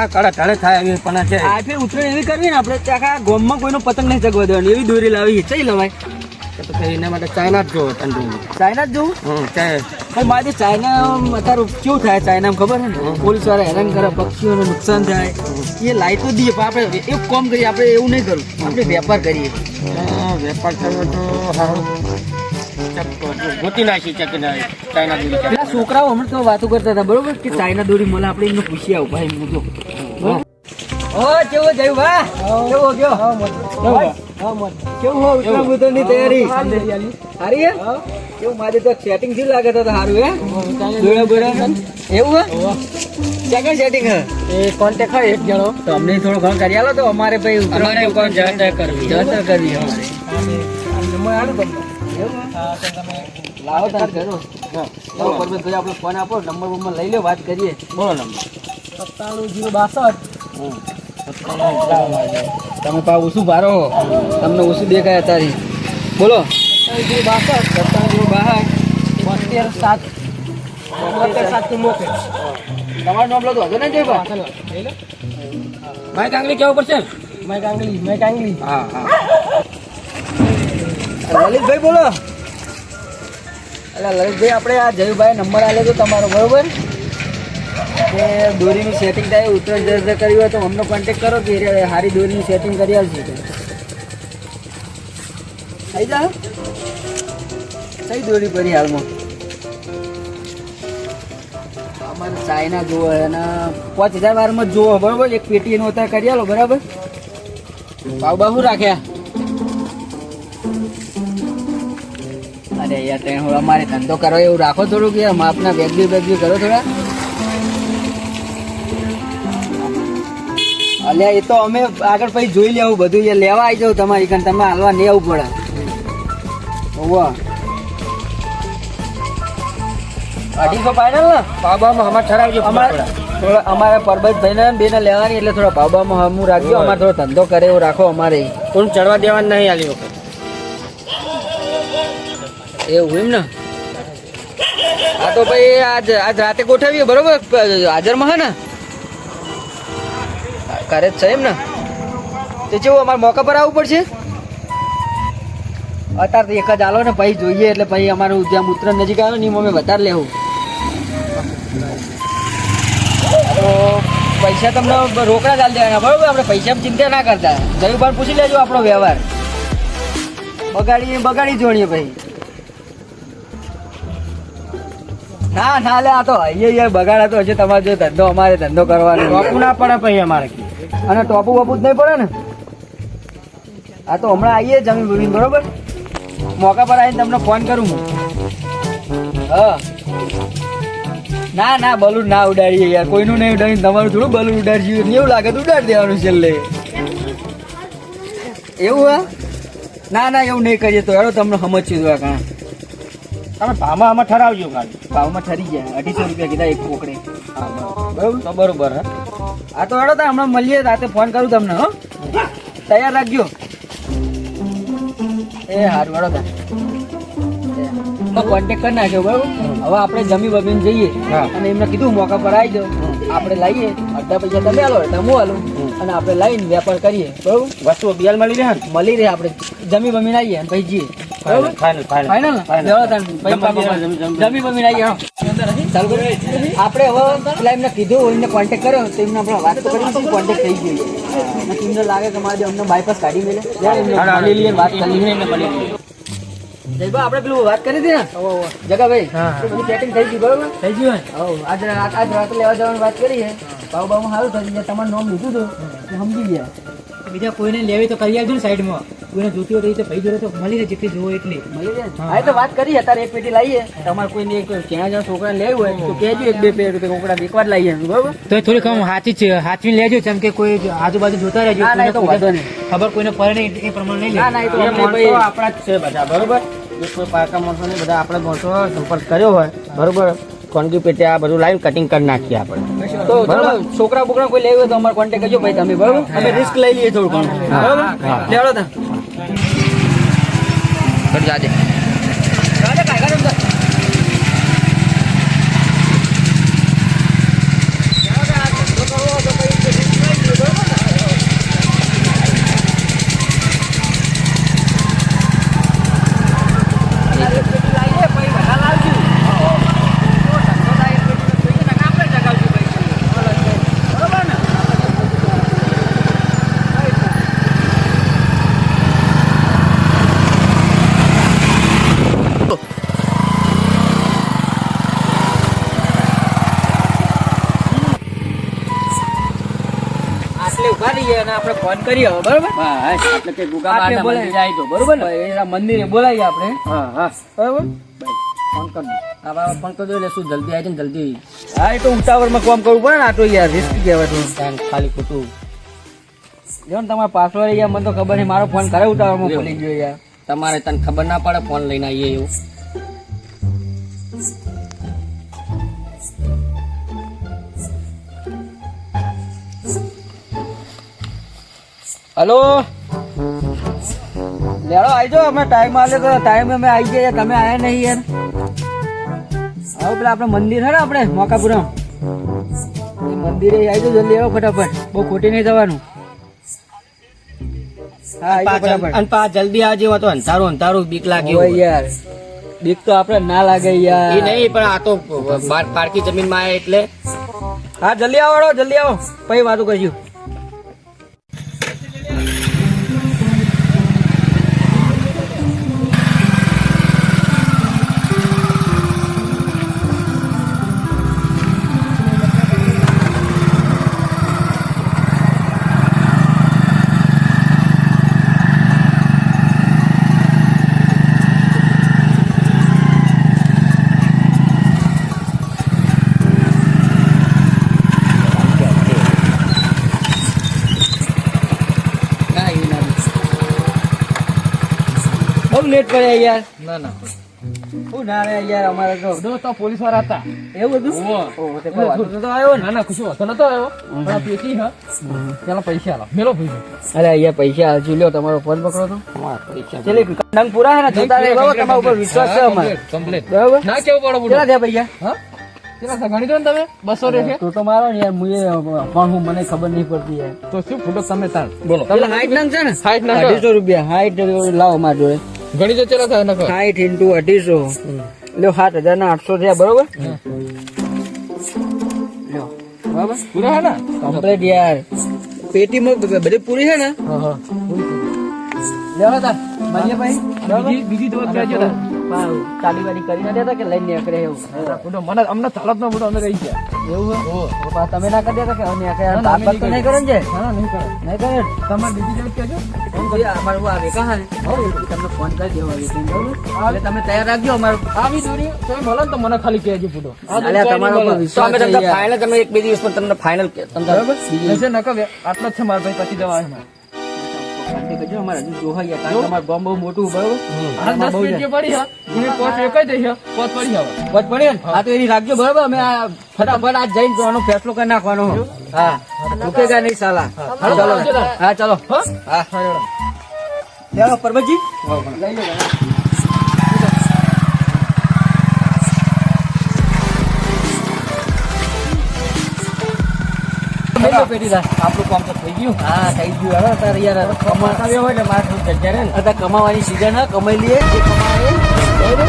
કડા ઢળે થાય એવી પણ છે. આ ફેર ઉતરાયણ એવી કરવી ને આપણે આખા ગામમાં કોઈનો પતંગ નહીં ચગવા દેવાની એવી દોરી લાવી ચઈ લવાય. તો પછી એના માટે ચાઇના જ જોવો તંદુરી. ચાઇના જ જોવું ભાઈ મારે ચાઇના અત્યારે કેવું થાય ચાઇનામાં ખબર છે ને પોલીસ વાળા હેરાન કરે પક્ષીઓને નુકસાન થાય એ લાઈટ તો દઈએ પણ આપણે એક કામ કરીએ આપણે એવું નહીં કરવું આપણે વેપાર કરીએ. વેપાર કરવો તો સારું ગોતી નાખી ચાઇના દોરી. પેલા છોકરાઓ હમણાં તો વાતો કરતા હતા બરોબર કે ચાઇના દોરી મળે આપણે એમને પૂછી આવું ભાઈ હું તો ઓ કેવો જયું વાહ કેવો ગયો કેવું હો ઉતરા મુતરની તૈયારી સારી હે કેવું મારે તો સેટિંગ થી લાગે તો સારું હે દોડા બોડા એવું હે ક્યાં સેટિંગ હે એ કોન્ટેક્ટ હોય એક જણો તો અમને થોડો ઘણો કરી આલો તો અમારે ભાઈ અમારે કોણ જતા કરવી નંબર આલો તમને એવું તમે લાવો તાર કરો લાવો પરમેશભાઈ આપણો ફોન આપો નંબર લઈ લો વાત કરીએ. બોલો નંબર 97 તમે પા ઓછું ભારો તમને ઓછું દેખાય તારી બોલો 97 તમારું નામ લો તો હતો ને જોઈ માય કાંગલી કેવું પડશે. મેં કાંગલી હા હા લલિતભાઈ બોલો. એટલે લલિતભાઈ આપણે આ જયુભાઈ નંબર આલે તો તમારો બરોબર કે દોરીનું સેટિંગ થાય ઉત્તરાયણ જર કર્યું હોય તો અમને કોન્ટેક કરો કે સારી દોરીનું સેટિંગ કરી આવશે. થઈ જાઓ કઈ દોરી પડી હાલમાં અમારે ચાઇના જોવો અને 5000 વારમાં જ જોવો બરોબર એક પેટી એનું અત્યારે કરી આલો બરાબર. ભાવ બાહુ રાખ્યા અરે યાર ટ્રેન અમારે ધંધો કરો એવું રાખો થોડું કે આપના બેગી કરો થોડા. અલ્યા એ તો અમે આગળ પછી જોઈ લેવું બધું એ લેવા આવી જાવ તમારી કારણ તમે હાલવા નહીં આવવું પડે. ઓવા 250 ફાઈનલ ને બાબામાં અમારે ઠરાવજો. અમારે પરબતભાઈ ને બેને લેવાની એટલે થોડા ભાવમાં હમું રાખજો. અમારે થોડો ધંધો કરે એવું રાખો અમારે કોણ ચડવા દેવાનું નહીં આલી વખત એવું એમ ને. હા તો ભાઈ આજ રાતે ગોઠવીએ બરોબર હાજરમાં હે ને કરે જ છે એમ ને તે કેવું અમારે મોકા પર આવવું પડશે અત્યારે તો એક જ આલો ને પછી જોઈએ એટલે પછી અમારું જ્યાં ઉત્તરાયણ નજીક આવ્યો ને અમે વધારે લેવું તો પૈસા તમને રોકડા ચાલી દેવાના બરોબર. આપણે પૈસામાં ચિંતા ના કરતા જયુભાઈ પૂછી લેજો આપણો વ્યવહાર બગાડી જોડીએ ભાઈ. ના લે આ તો અહીંયા બગાડા તો હશે તમારે જો ધંધો અમારે ધંધો કરવાનો ટોપું ના પડે પછી અમારે અને ટોપું વપું જ નહીં પડે ને. આ તો હમણાં આવીએ જમીન બમીન બરોબર મોકા પર આવીને તમને ફોન કરું હું. હા ના બલૂન ના ઉડાડીએ યાર કોઈનું નહીં ઉડાડીને તમારું થોડું બલૂન ઉડાડશું એવું લાગે તો ઉડાડી દેવાનું છેલ્લે એવું હા ના એવું નહીં કરીએ તો હેડો તમને સમજશું જોવા કારણ તમે ભાવમાં આમાં ઠરાવજો ખાલી. ભાવમાં ઠરી ગયા 250 રૂપિયા કીધા એક કોકડે. બરોબર તો બરોબર હે. હા તો હેડો હમણાં મળીએ રાતે ફોન કરું તમને હો તૈયાર રાખજો. એ સારું હેડો કોન્ટેક કરી નાખ્યો બરોબર. હવે આપણે જમી બમીને જઈએ અને એમને કીધું મોકા પર આવી જાઓ આપણે લાવીએ અડધા પૈસા તમે આલો અડધા હું આલું અને આપણે લાવીને વેપાર કરીએ બરોબર. વસ્તુઓ બિયાલ મળી રહે આપણે જમી બમીને આવીએ અને પછી જઈએ બરોબર. ફાઇનલ જમી બમીને આવીએ ચાલુ કરો. આપણે હવે પેલા એમને કીધું એમને કોન્ટેક કર્યો તો એમને આપણે વાત તો કરી કોન્ટેક થઈ ગયો એમને લાગે કે મારે અમને બાયપાસ કાઢી મેલે વાત કરી આપણે પેલું વાત કરી હતી ને જગાભાઈ બધું સેટિંગ થઈ ગયું બરોબર થઈ ગયું આજ રાતે લેવા જવાની વાત કરી છે ભાવ સારું થયું તમારું નામ લીધું હતું સમજી ગયા બીજા કોઈને લેવી તો કરી આવજો ને સાઈડમાં કોઈને જોતી હોય તો ભાઈ જોડે તો મળી રહે જેટલી જોવો એટલી મળી જાય. હા તો વાત કરી અત્યારે એક પેટી લાવીએ તમારે કોઈને ક્યાં જણા છોકરા લેવું હોય તો કહેજો 1-2 પેટી કોકડા એકવાર લાવીએ બરોબર. તો થોડી કમ હાચવી લેજો જેમ કે કોઈ આજુબાજુ જોતા રહેજો ખબર કોઈને પડે નહીં એ પ્રમાણે લઈ લે. આપણા જ છે બધા બરોબર. કોઈ પાકા માણસો ને બધા આપણે માણસો સંપર્ક કર્યો હોય બરોબર કોન્ગી પેટે આ બધું લાઈવ કટિંગ કરી નાખીએ આપણે તો બરોબર. છોકરા બોકરા કોઈ લેવું હોય તો અમારે કોન્ટેક્ટ કરજો ભાઈ તમે બરોબર. અમે રિસ્ક લઈ લઈએ થોડું ઘણું બરોબર. લેવડો તા જાજે ઉભા રહીએ અને આપણે ફોન કરીએ હવે, બરોબર? બસ એટલે કે ગુગા આપણે બાના બોલાય. મંદિરે આવી તો બરોબર ને એના મંદિરે બોલાવીએ આપણે, હા હા બરોબર? ફોન કર દો આ ફોન કરી દો એટલે શું જલ્દી આવી જાય ને જલ્દી હા, એ તો ઉતાવળમાં કામ કરવું પડે ને, આ તો યાર રિસ્ક કહેવાય તો. તાન ખાલી ખોટું જો ને તમારા પાસવર્ડ યાર મને તો ખબર નહીં, મારો ફોન કરે ઉતાવળમાં ભૂલી ગયો યાર. તમારે તને ખબર ના પડે ફોન લઈને આવીએ એવું હલો, લેડો આવી જાઓ, અમે ટાઈમ આલે તો ટાઈમે અમે આવી ગયા, તમે આયા નહીં યાર. આવો પેલા આપણે મંદિર હે ને આપણે મોકાપુરમ, એ મંદિરે આવી જાઓ જલ્દી, આવો ફટાફટ, બહુ ખોટી નહીં જવાનું. હા આવી જાઓ ફટાફટ. અને પા જલ્દી આવજે તો અંધારું અંધારું બીક લાગે ઓય યાર, બીક તો આપણે ના લાગે યાર. એ નહીં પણ આ તો બાર પારકી જમીન માં આવે એટલે હા જલ્દી આવો, જલ્દી આવો, પછી વાતો કરશું. બહુ લેટ પડ્યા યાર. ના ના શું ના રે યાર, અમારે તો દોસ્તો પોલીસ વાળા હતા. એવું બધું. ઓહો. ઓહો, તે કોઈ વાંધો તો આવ્યો ને. ના ના કશું વાંધો નતો આવ્યો પણ આ પેટી હા ચાલો પૈસા આલો મેલો પૈસા. અરે અહીંયા પૈસા હાલજો, લ્યો તમારો ફોન પકડો તો. પૈસા ચલે નંગ પૂરા હે ને, જોતા રહે બાબા, તમારા ઉપર વિશ્વાસ છે અમારે. કમ્પ્લીટ બરાબર? ના કેવું પડો કેટલા થયા પૈસા? હા કેટલા છે ગણી દો ને તમે 200 રહેશે તું તો મારો ને યાર, મુએ પણ હું મને ખબર નહીં પડતી યાર. તો શું ફોટો તમે તાર બોલો તમને 60 નંગ છે ને? 60 નંગ. 250 રૂપિયા. 60 લાવો મારા જોડે. ગણી તો ચેલા થાય નકર 60 into 250. લ્યો 7,000 ના 800 થયા, બરોબર? લ્યો, બરાબર? પૂરા હે ને કમ્પ્લીટ યાર. પેટીમાં બધી પૂરી છે ને? હા હા લેવા તા માન્ય ભાઈ, બરાબર? બીજી દવા કહેજો તાર. ચાલી વાળી કરી ના દેતા કે લઈને નીકળે એવું? ફોટો મને અમને ચાલત નો ફોટો અમે રહી ગયા એવું હે? ઓહો પપ્પા તમે ના કરી દેતા કે હવે નીકળે? ના, ના, અમે તાકાત તો નહીં કરે ને જે? હા નહીં કરે નહીં કરે? તમારે બીજી દવા કહેજો અમારું આવે કહા ને? તમને ફોન કરી દેવો હવે, બરાબર? એટલે તમે તૈયાર રાખજો અમારું. આવી દોરી તમે બોલો ને તો મને ખાલી કહેજો ફોટો અલ્યા, તમારા ઉપર તો વિશ્વાસ અમે છે તમને યાર. ફાઇનલ તમે એક બે દિવસમાં તમને ફાઇનલ બરાબર? નશે નકર આટલો જ છે મારા ભાઈ પછી દવા આવે શાંતિ કરજો, અમારે હજુ જોવા યાર, કારણ કે અમારું ગામ બહુ મોટું, બરાબર? આ 10 પેટીઓ પડી હા એને પોચ એક જ દઈ પોચ પડી હવે બસ પડી ને? હા તો એની રાખજો, બરાબર? અમે આ ફટાફટ આજ જઈને તો આનો ફેસલો કરી નાખવાનો. હા, રૂકેગા નહીં સાલા. હાલો, ચલો. ચલો. હા ચલો. હા હા ચાલો પરબતજી, લઈ લો. આપણું કામ તો થઈ ગયું હા થઈ ગયું. હવે તારે યાર કમાતા હોય ને મારે થોડી જગ્યા રહે ને અત્યારે કમાવાની સિઝન હા, કમાઈ લઈએ જે કમાય એ. બરાબર?